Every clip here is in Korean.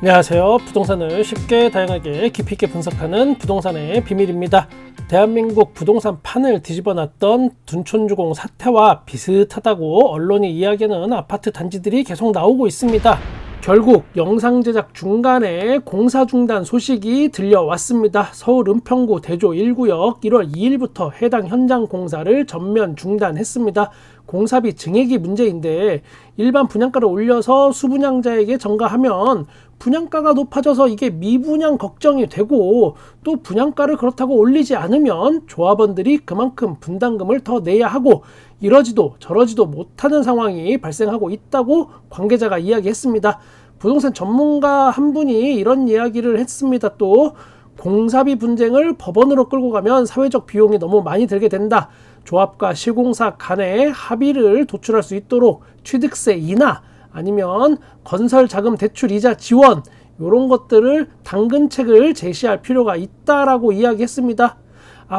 안녕하세요. 부동산을 쉽게 다양하게 깊이 있게 분석하는 부동산의 비밀입니다. 대한민국 부동산 판을 뒤집어놨던 둔촌주공 사태와 비슷하다고 언론이 이야기하는 아파트 단지들이 계속 나오고 있습니다. 결국 영상 제작 중간에 공사 중단 소식이 들려왔습니다. 서울 은평구 대조 1구역 1월 2일부터 해당 현장 공사를 전면 중단했습니다. 공사비 증액이 문제인데 일반 분양가를 올려서 수분양자에게 전가하면 분양가가 높아져서 이게 미분양 걱정이 되고, 또 분양가를 그렇다고 올리지 않으면 조합원들이 그만큼 분담금을 더 내야 하고, 이러지도 저러지도 못하는 상황이 발생하고 있다고 관계자가 이야기했습니다. 부동산 전문가 한 분이 이런 이야기를 했습니다. 또 공사비 분쟁을 법원으로 끌고 가면 사회적 비용이 너무 많이 들게 된다. 조합과 시공사 간의 합의를 도출할 수 있도록 취득세 인하, 아니면 건설 자금 대출 이자 지원, 이런 것들을 당근책을 제시할 필요가 있다라고 이야기했습니다.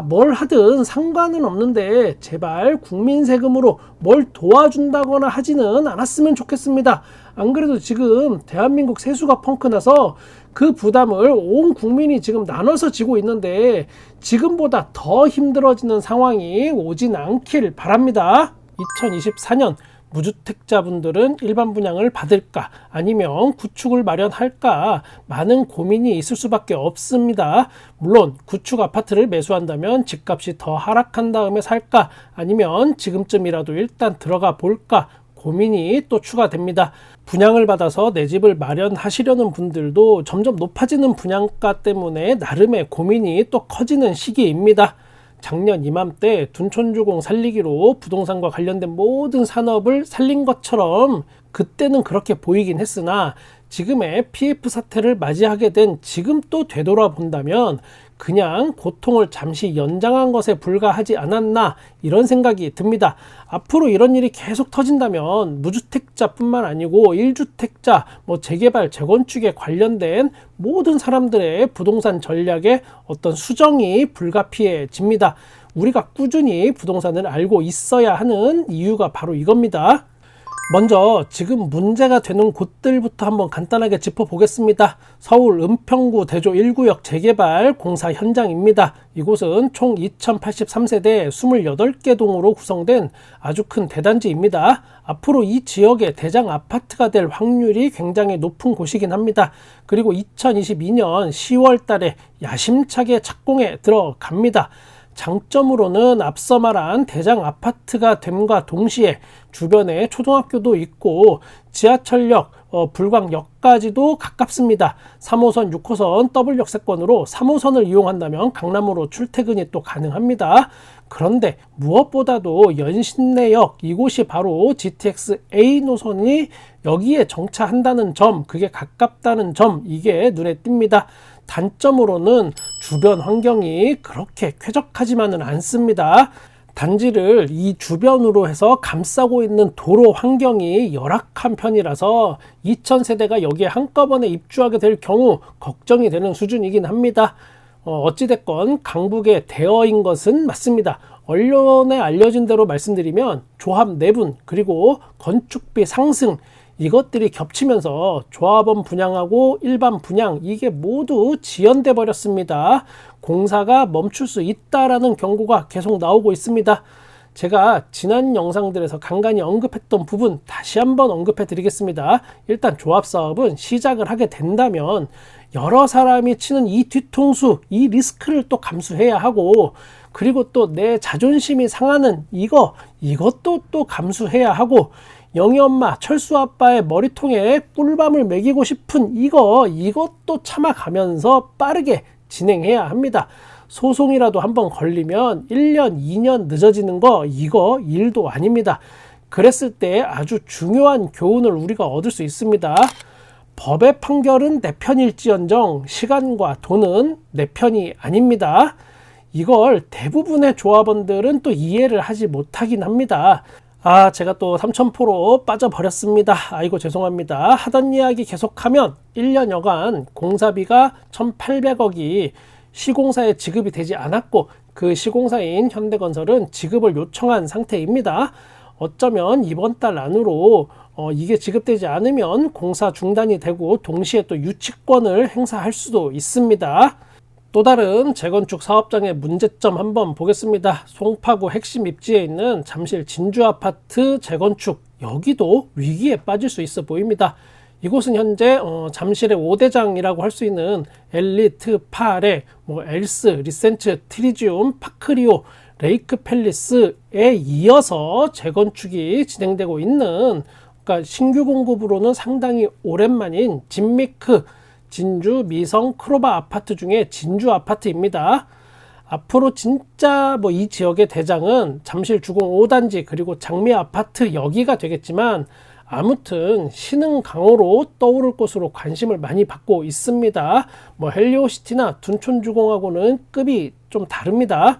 뭘 하든 상관은 없는데 제발 국민 세금으로 뭘 도와준다거나 하지는 않았으면 좋겠습니다. 안 그래도 지금 대한민국 세수가 펑크나서 그 부담을 온 국민이 지금 나눠서 지고 있는데 지금보다 더 힘들어지는 상황이 오진 않길 바랍니다. 2024년 무주택자분들은 일반 분양을 받을까 아니면 구축을 마련할까 많은 고민이 있을 수밖에 없습니다. 물론 구축 아파트를 매수한다면 집값이 더 하락한 다음에 살까 아니면 지금쯤이라도 일단 들어가 볼까 고민이 또 추가됩니다. 분양을 받아서 내 집을 마련하시려는 분들도 점점 높아지는 분양가 때문에 나름의 고민이 또 커지는 시기입니다. 작년 이맘때 둔촌주공 살리기로 부동산과 관련된 모든 산업을 살린 것처럼 그때는 그렇게 보이긴 했으나 지금의 PF 사태를 맞이하게 된 지금 또 되돌아본다면 그냥 고통을 잠시 연장한 것에 불과하지 않았나 이런 생각이 듭니다. 앞으로 이런 일이 계속 터진다면 무주택자뿐만 아니고 1주택자, 재개발, 재건축에 관련된 모든 사람들의 부동산 전략에 어떤 수정이 불가피해집니다. 우리가 꾸준히 부동산을 알고 있어야 하는 이유가 바로 이겁니다. 먼저 지금 문제가 되는 곳들부터 한번 간단하게 짚어보겠습니다. 서울 은평구 대조 1구역 재개발 공사 현장입니다. 이곳은 총 2083세대 28개 동으로 구성된 아주 큰 대단지입니다. 앞으로 이 지역의 대장 아파트가 될 확률이 굉장히 높은 곳이긴 합니다. 그리고 2022년 10월 달에 야심차게 착공에 들어갑니다. 장점으로는 앞서 말한 대장 아파트가 됨과 동시에 주변에 초등학교도 있고 지하철역, 불광역까지도 가깝습니다. 3호선, 6호선 더블 역세권으로 3호선을 이용한다면 강남으로 출퇴근이 또 가능합니다. 그런데 무엇보다도 연신내역, 이곳이 바로 GTX A 노선이 여기에 정차한다는 점, 그게 가깝다는 점, 이게 눈에 띕니다. 단점으로는 주변 환경이 그렇게 쾌적하지만은 않습니다. 단지를 이 주변으로 해서 감싸고 있는 도로 환경이 열악한 편이라서 2000세대가 여기에 한꺼번에 입주하게 될 경우 걱정이 되는 수준이긴 합니다. 어찌됐건 강북의 대어인 것은 맞습니다. 언론에 알려진 대로 말씀드리면 조합 내분 그리고 건축비 상승, 이것들이 겹치면서 조합원 분양하고 일반 분양 이게 모두 지연돼 버렸습니다. 공사가 멈출 수 있다라는 경고가 계속 나오고 있습니다. 제가 지난 영상들에서 간간히 언급했던 부분 다시 한번 언급해 드리겠습니다. 일단 조합 사업은 시작을 하게 된다면 여러 사람이 치는 이 뒤통수, 이 리스크를 또 감수해야 하고, 그리고 또 내 자존심이 상하는 이것도 또 감수해야 하고, 영희 엄마, 철수 아빠의 머리통에 꿀밤을 먹이고 싶은 이것도 참아가면서 빠르게 진행해야 합니다. 소송이라도 한번 걸리면 1년, 2년 늦어지는 이거 일도 아닙니다. 그랬을 때 아주 중요한 교훈을 우리가 얻을 수 있습니다. 법의 판결은 내 편일지언정 시간과 돈은 내 편이 아닙니다. 이걸 대부분의 조합원들은 또 이해를 하지 못하긴 합니다. 제가 또 삼천포로 빠져버렸습니다. 아이고 죄송합니다. 하던 이야기 계속하면 1년여간 공사비가 1,800억이 시공사에 지급이 되지 않았고 그 시공사인 현대건설은 지급을 요청한 상태입니다. 어쩌면 이번 달 안으로 이게 지급되지 않으면 공사 중단이 되고 동시에 또 유치권을 행사할 수도 있습니다. 또 다른 재건축 사업장의 문제점 한번 보겠습니다. 송파구 핵심 입지에 있는 잠실 진주아파트 재건축, 여기도 위기에 빠질 수 있어 보입니다. 이곳은 현재 잠실의 5대장이라고 할 수 있는 엘리트, 파레, 엘스, 리센츠, 트리지움, 파크리오, 레이크 팰리스에 이어서 재건축이 진행되고 있는, 그러니까 신규 공급으로는 상당히 오랜만인 진미크, 진주, 미성, 크로바 아파트 중에 진주 아파트입니다. 앞으로 진짜 이 지역의 대장은 잠실 주공 5단지 그리고 장미 아파트 여기가 되겠지만, 아무튼 신흥 강호로 떠오를 것으로 관심을 많이 받고 있습니다. 헬리오시티나 둔촌주공하고는 급이 좀 다릅니다.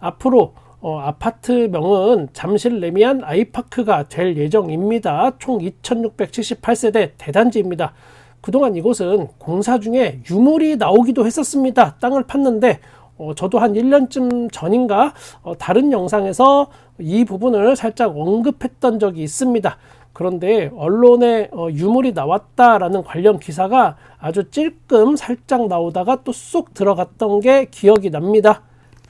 앞으로 아파트명은 잠실 레미안 아이파크가 될 예정입니다. 총 2678세대 대단지입니다. 그동안 이곳은 공사 중에 유물이 나오기도 했었습니다. 땅을 팠는데 저도 한 1년쯤 전인가 다른 영상에서 이 부분을 살짝 언급했던 적이 있습니다. 그런데 언론에 유물이 나왔다라는 관련 기사가 아주 찔끔 살짝 나오다가 또 쏙 들어갔던 게 기억이 납니다.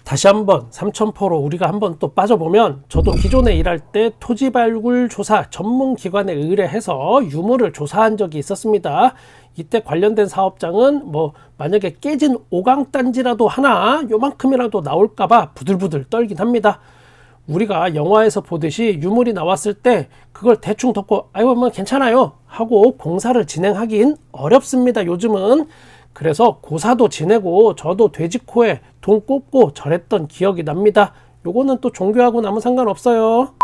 다시 한번 삼천포로 우리가 한번 또 빠져보면, 저도 기존에 일할 때 토지 발굴 조사 전문 기관에 의뢰해서 유물을 조사한 적이 있었습니다. 이때 관련된 사업장은 만약에 깨진 오강단지라도 하나 요만큼이라도 나올까봐 부들부들 떨긴 합니다. 우리가 영화에서 보듯이 유물이 나왔을 때 그걸 대충 덮고 아이고 괜찮아요 하고 공사를 진행하긴 어렵습니다, 요즘은. 그래서 고사도 지내고 저도 돼지코에 돈 꽂고 저랬던 기억이 납니다. 요거는 또 종교하고는 아무 상관없어요.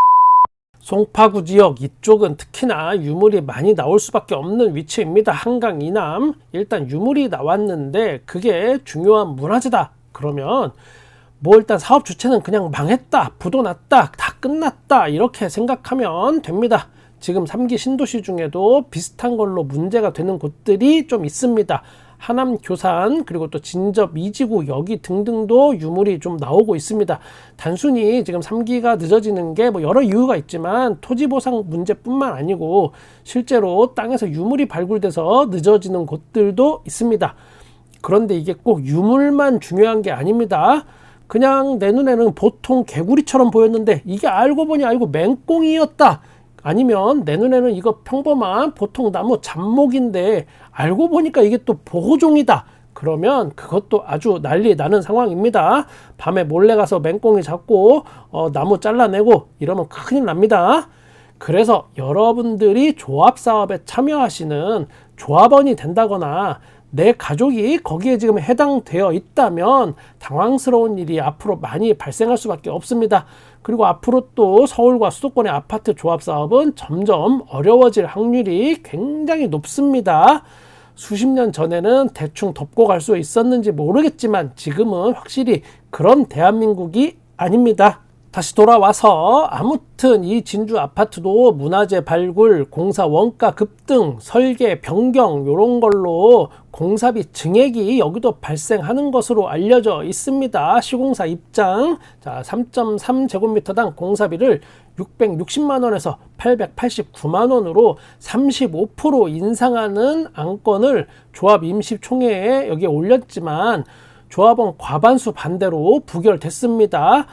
송파구 지역 이쪽은 특히나 유물이 많이 나올 수밖에 없는 위치입니다. 한강 이남. 일단 유물이 나왔는데 그게 중요한 문화재다 그러면 일단 사업 주체는 그냥 망했다, 부도 났다, 다 끝났다 이렇게 생각하면 됩니다. 지금 3기 신도시 중에도 비슷한 걸로 문제가 되는 곳들이 좀 있습니다. 하남 교산 그리고 또 진접 이지구 여기 등등도 유물이 좀 나오고 있습니다. 단순히 지금 3기가 늦어지는 게 여러 이유가 있지만 토지보상 문제뿐만 아니고 실제로 땅에서 유물이 발굴돼서 늦어지는 곳들도 있습니다. 그런데 이게 꼭 유물만 중요한 게 아닙니다. 그냥 내 눈에는 보통 개구리처럼 보였는데 이게 알고 보니 맹꽁이였다. 아니면 내 눈에는 이거 평범한 보통 나무 잡목인데 알고 보니까 이게 또 보호종이다. 그러면 그것도 아주 난리 나는 상황입니다. 밤에 몰래 가서 맹꽁이 잡고 나무 잘라내고 이러면 큰일 납니다. 그래서 여러분들이 조합사업에 참여하시는 조합원이 된다거나 내 가족이 거기에 지금 해당되어 있다면 당황스러운 일이 앞으로 많이 발생할 수밖에 없습니다. 그리고 앞으로 또 서울과 수도권의 아파트 조합 사업은 점점 어려워질 확률이 굉장히 높습니다. 수십 년 전에는 대충 덮고 갈 수 있었는지 모르겠지만 지금은 확실히 그런 대한민국이 아닙니다. 다시 돌아와서 아무튼 이 진주 아파트도 문화재 발굴, 공사 원가 급등, 설계 변경 이런 걸로 공사비 증액이 여기도 발생하는 것으로 알려져 있습니다. 시공사 입장, 3.3제곱미터당 공사비를 660만 원에서 889만 원으로 35% 인상하는 안건을 조합 임시총회에 여기에 올렸지만 조합원 과반수 반대로 부결됐습니다.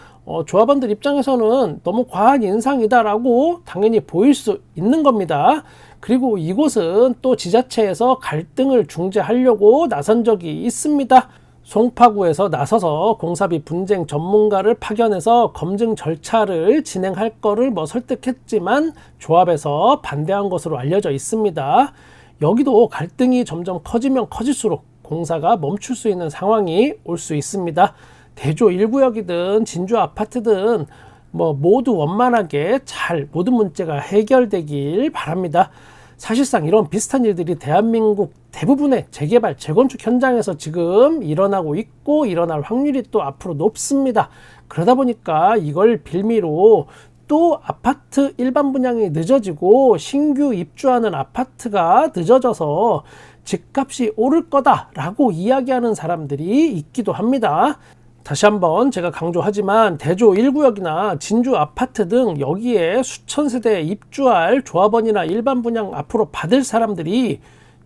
조합원들 입장에서는 너무 과한 인상이다라고 당연히 보일 수 있는 겁니다. 그리고 이곳은 또 지자체에서 갈등을 중재하려고 나선 적이 있습니다. 송파구에서 나서서 공사비 분쟁 전문가를 파견해서 검증 절차를 진행할 거를 설득했지만 조합에서 반대한 것으로 알려져 있습니다. 여기도 갈등이 점점 커지면 커질수록 공사가 멈출 수 있는 상황이 올 수 있습니다. 대조 1구역이든 진주 아파트든 모두 원만하게 잘 모든 문제가 해결되길 바랍니다. 사실상 이런 비슷한 일들이 대한민국 대부분의 재개발, 재건축 현장에서 지금 일어나고 있고 일어날 확률이 또 앞으로 높습니다. 그러다 보니까 이걸 빌미로 또 아파트 일반 분양이 늦어지고 신규 입주하는 아파트가 늦어져서 집값이 오를 거다라고 이야기하는 사람들이 있기도 합니다. 다시 한번 제가 강조하지만 대조 1구역이나 진주 아파트 등 여기에 수천 세대 입주할 조합원이나 일반 분양 앞으로 받을 사람들이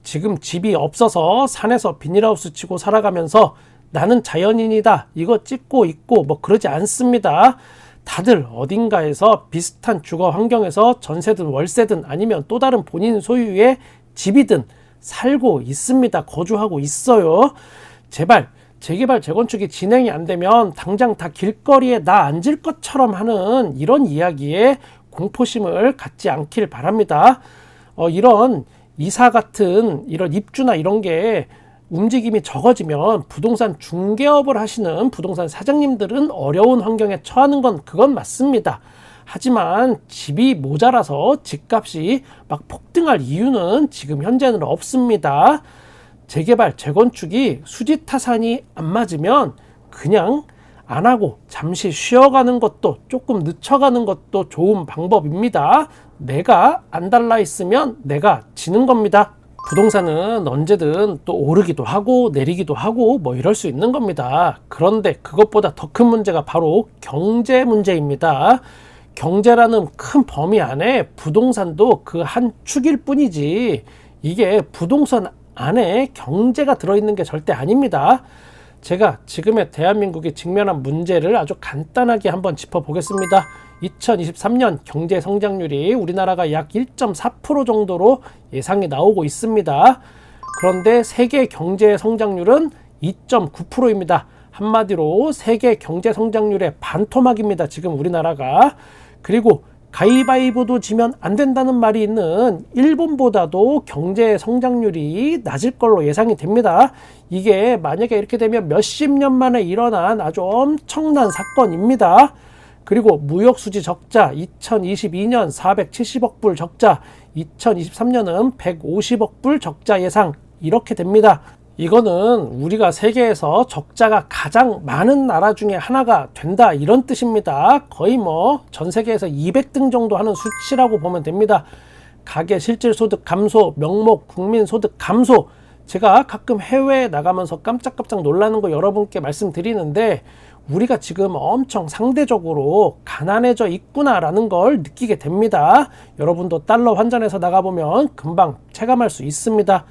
지금 집이 없어서 산에서 비닐하우스 치고 살아가면서 나는 자연인이다 이거 찍고 있고 뭐 그러지 않습니다. 다들 어딘가에서 비슷한 주거 환경에서 전세든 월세든 아니면 또 다른 본인 소유의 집이든 살고 있습니다. 거주하고 있어요. 제발 재개발 재건축이 진행이 안 되면 당장 다 길거리에 나 앉을 것처럼 하는 이런 이야기에 공포심을 갖지 않길 바랍니다. 이런 이사 같은 이런 입주나 이런 게 움직임이 적어지면 부동산 중개업을 하시는 부동산 사장님들은 어려운 환경에 처하는 건 그건 맞습니다. 하지만 집이 모자라서 집값이 막 폭등할 이유는 지금 현재는 없습니다. 재개발, 재건축이 수지타산이 안 맞으면 그냥 안 하고 잠시 쉬어가는 것도 조금 늦춰가는 것도 좋은 방법입니다. 내가 안 달라 있으면 내가 지는 겁니다. 부동산은 언제든 또 오르기도 하고 내리기도 하고 뭐 이럴 수 있는 겁니다. 그런데 그것보다 더 큰 문제가 바로 경제 문제입니다. 경제라는 큰 범위 안에 부동산도 그 한 축일 뿐이지 이게 부동산 안에 경제가 들어있는 게 절대 아닙니다. 제가 지금의 대한민국이 직면한 문제를 아주 간단하게 한번 짚어보겠습니다. 2023년 경제 성장률이 우리나라가 약 1.4% 정도로 예상이 나오고 있습니다. 그런데 세계 경제 성장률은 2.9%입니다. 한마디로 세계 경제 성장률의 반토막입니다. 지금 우리나라가. 그리고 가위바위보도 지면 안 된다는 말이 있는 일본보다도 경제 성장률이 낮을 걸로 예상이 됩니다. 이게 만약에 이렇게 되면 몇십 년 만에 일어난 아주 엄청난 사건입니다. 그리고 무역수지 적자 2022년 470억 불 적자, 2023년은 150억 불 적자 예상 이렇게 됩니다. 이거는 우리가 세계에서 적자가 가장 많은 나라 중에 하나가 된다 이런 뜻입니다. 거의 뭐 전 세계에서 200등 정도 하는 수치라고 보면 됩니다. 가계 실질소득 감소, 명목 국민소득 감소. 제가 가끔 해외에 나가면서 깜짝깜짝 놀라는 거 여러분께 말씀드리는데 우리가 지금 엄청 상대적으로 가난해져 있구나라는 걸 느끼게 됩니다. 여러분도 달러 환전해서 나가보면 금방 체감할 수 있습니다.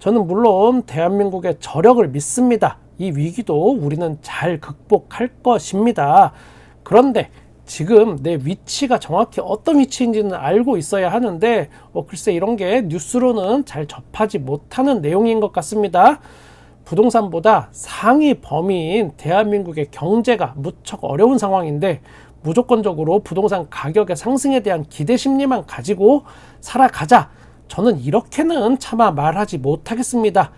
저는 물론 대한민국의 저력을 믿습니다. 이 위기도 우리는 잘 극복할 것입니다. 그런데 지금 내 위치가 정확히 어떤 위치인지는 알고 있어야 하는데 글쎄 이런 게 뉴스로는 잘 접하지 못하는 내용인 것 같습니다. 부동산보다 상위 범위인 대한민국의 경제가 무척 어려운 상황인데 무조건적으로 부동산 가격의 상승에 대한 기대 심리만 가지고 살아가자. 저는 이렇게는 차마 말하지 못하겠습니다.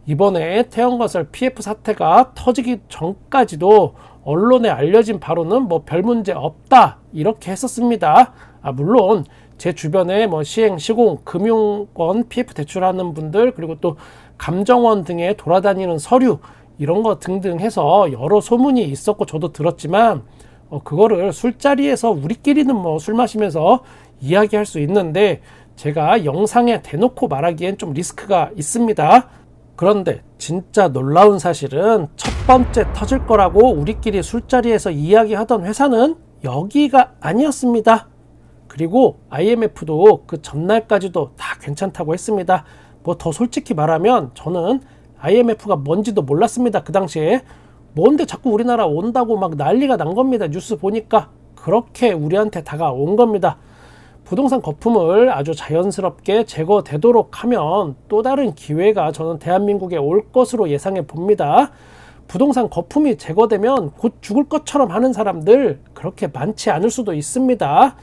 이번에 태영건설 PF 사태가 터지기 전까지도 언론에 알려진 바로는 뭐 별 문제 없다 이렇게 했었습니다. 물론 제 주변에 뭐 시행, 시공, 금융권 PF 대출하는 분들 그리고 또 감정원 등에 돌아다니는 서류 이런 거 등등 해서 여러 소문이 있었고 저도 들었지만 그거를 술자리에서 우리끼리는 뭐 술 마시면서 이야기할 수 있는데 제가 영상에 대놓고 말하기엔 좀 리스크가 있습니다. 그런데 진짜 놀라운 사실은 첫 번째 터질 거라고 우리끼리 술자리에서 이야기하던 회사는 여기가 아니었습니다. 그리고 IMF도 그 전날까지도 다 괜찮다고 했습니다. 뭐 더 솔직히 말하면 저는 IMF가 뭔지도 몰랐습니다. 그 당시에 뭔데 자꾸 우리나라 온다고 막 난리가 난 겁니다. 뉴스 보니까 그렇게 우리한테 다가온 겁니다. 부동산 거품을 아주 자연스럽게 제거되도록 하면 또 다른 기회가 저는 대한민국에 올 것으로 예상해 봅니다. 부동산 거품이 제거되면 곧 죽을 것처럼 하는 사람들 그렇게 많지 않을 수도 있습니다.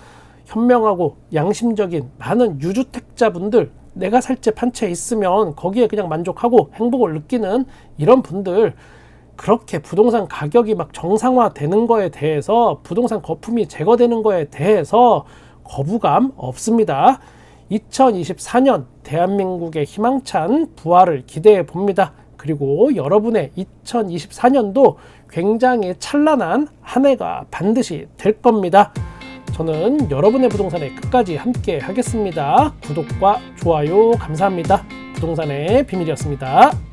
현명하고 양심적인 많은 유주택자분들 내가 살 집 한 채 있으면 거기에 그냥 만족하고 행복을 느끼는 이런 분들 그렇게 부동산 가격이 막 정상화되는 거에 대해서 부동산 거품이 제거되는 거에 대해서 거부감 없습니다. 2024년 대한민국의 희망찬 부활을 기대해 봅니다. 그리고 여러분의 2024년도 굉장히 찬란한 한 해가 반드시 될 겁니다. 저는 여러분의 부동산에 끝까지 함께 하겠습니다. 구독과 좋아요 감사합니다. 부동산의 비밀이었습니다.